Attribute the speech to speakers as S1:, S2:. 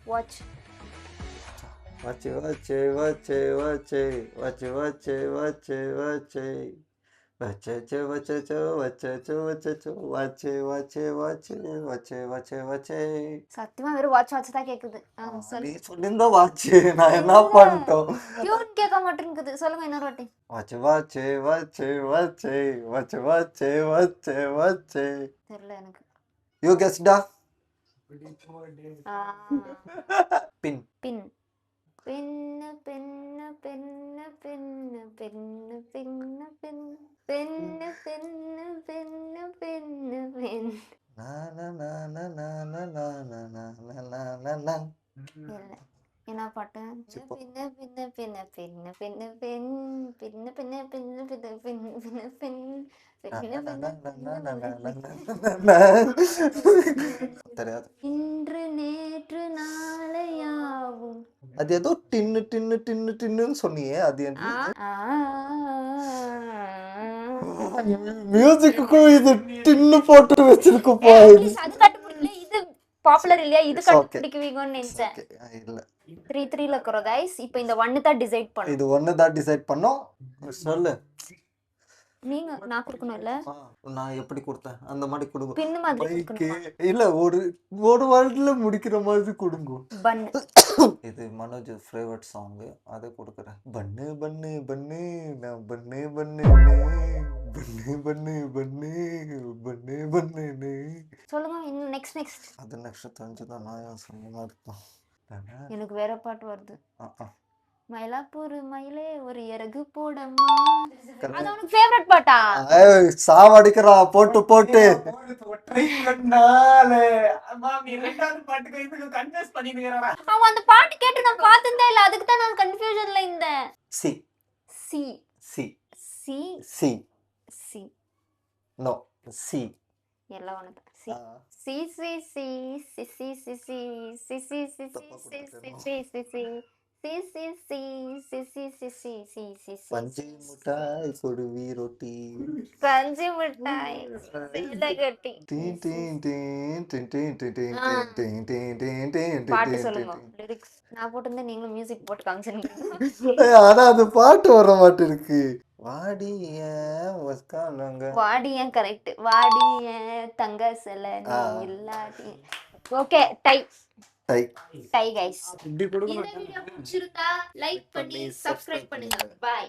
S1: Watch.
S2: வாட்சே வாட்சே வாட்சே வாட்சே வாட்சே வாட்சே வாட்சே வாட்சே வச்சச்சோ வச்சச்சோ வச்சச்சோ வச்சச்சோ வாட்சே வாட்சே வாட்சே வாட்சே வாட்சே வாட்சே.
S1: சத்தியமா வெறும் watch watch தான் கேக்குது.
S2: நீ சொல்லியிருந்தா வாட்சே, நான் என்ன பண்ணிட்டோம்?
S1: டியூன் கேட்க மாட்டேங்குது. சொல்லுங்க இன்னொரு வாட்டி.
S2: வாட்சே வாட்சே வாட்சே வாட்சே வாட்சே வாட்சே வாட்சே வாட்சே.
S1: தெரியல எனக்கு.
S2: யூ கெஸ்டா? பின்
S1: பின் பின்னு பின்னு பின்னு பின்னு பின்னு பின்னு பின் பின்னு பின்னு பின்னு பின்னு பின். இல்ல என்ன பாட்டு? பின்ன பின்ன பின்ன பின்ன பின்ன பின் பின்ன பின்ன பின்ன பின்ன பின்ன பின்
S2: தெரியாது.
S1: இன்று நேற்று நாளையாவும்.
S2: அது ஏதோ டின்னு டின்னு டின்னு டின்னுன்னு சொன்னியே, அது என்ன? மியூசிக்குக்கும் இது டின்னு போட்டு வச்சிருக்கப்பா.
S1: அது கண்டுபிடிக்கல, இது பாப்புலர் இல்லையா, இது கண்டுபிடிக்குவீங்கன்னு நினைச்சேன்.
S2: இல்ல
S1: 3-3ல இருக்கிறோம் गाइस. இப்போ இந்த 1 தான் டிசைட் பண்ணோம்.
S2: இது 1 தான் டிசைட் பண்ணோம். சொல்லு.
S1: நீங்க நான் கொடுக்கணும் இல்ல?
S2: நான் எப்படி கொடுத்தேன் அந்த மாதிரி கொடுங்க.
S1: பின் மாதிரி கொடுக்கணும்.
S2: இல்ல ஒரு வேர்ட்ல முடிக்கிற மாதிரி கொடுங்க.
S1: பன்.
S2: இது மனோஜ் ஃபேவரட் சாங், அதை கொடுக்குறேன். பன்னு பன்னு பன்னு நான் பன்னு பன்னு பன்னு பன்னு பன்னு பன்னு பன்னு.
S1: சொல்லுங்க இன்னும் நெக்ஸ்ட்.
S2: அது நெக்ஸ்ட் தெரிஞ்சுதான் நான் சொன்ன இருக்கும்.
S1: எனக்கு வேற பாட்டு வருது. மயிலாப்பூர் மயிலே ஒரு இறகு போடம்மா. அது உனக்கு ஃபேவரட் பாட்டா?
S2: சாவடிக்கிறா போட்டு போட்டு.
S1: அவன் அந்த பாட்டு கேட்டு நான் பார்த்ததே இல்ல, அதுக்கு தான் நான் கன்ஃபியூஷன்ல இருந்தேன்.
S2: சி
S1: சி
S2: சி
S1: சி
S2: சி
S1: சி
S2: நோ சி
S1: எல்லாம் ஒண்ணு. சி சி சி சி சி சி சி சி சி சி சி சி சி சி
S2: பஞ்சு மிட்டாய் கொடுவி ரொட்டி
S1: பஞ்சு மிட்டாய் கட்டி. பாட்டு சொல்லுங்க, லிரிக்ஸ் நான் போட்டிருந்தேன், நீங்களும் மியூசிக் போட்டு காமிச்சிருக்கீங்க.
S2: ஆனா அது பாட்டு வர மாட்டிருக்கு. வாடிய
S1: வாடிய கரெக்ட். வாடிய தங்க சில நீ இல்லாட்டி. Okay bye guys. இந்த வீடியோ பிடிச்சிருந்தா லைக் பண்ணி சப்ஸ்கிரைப் பண்ணுங்க. பை.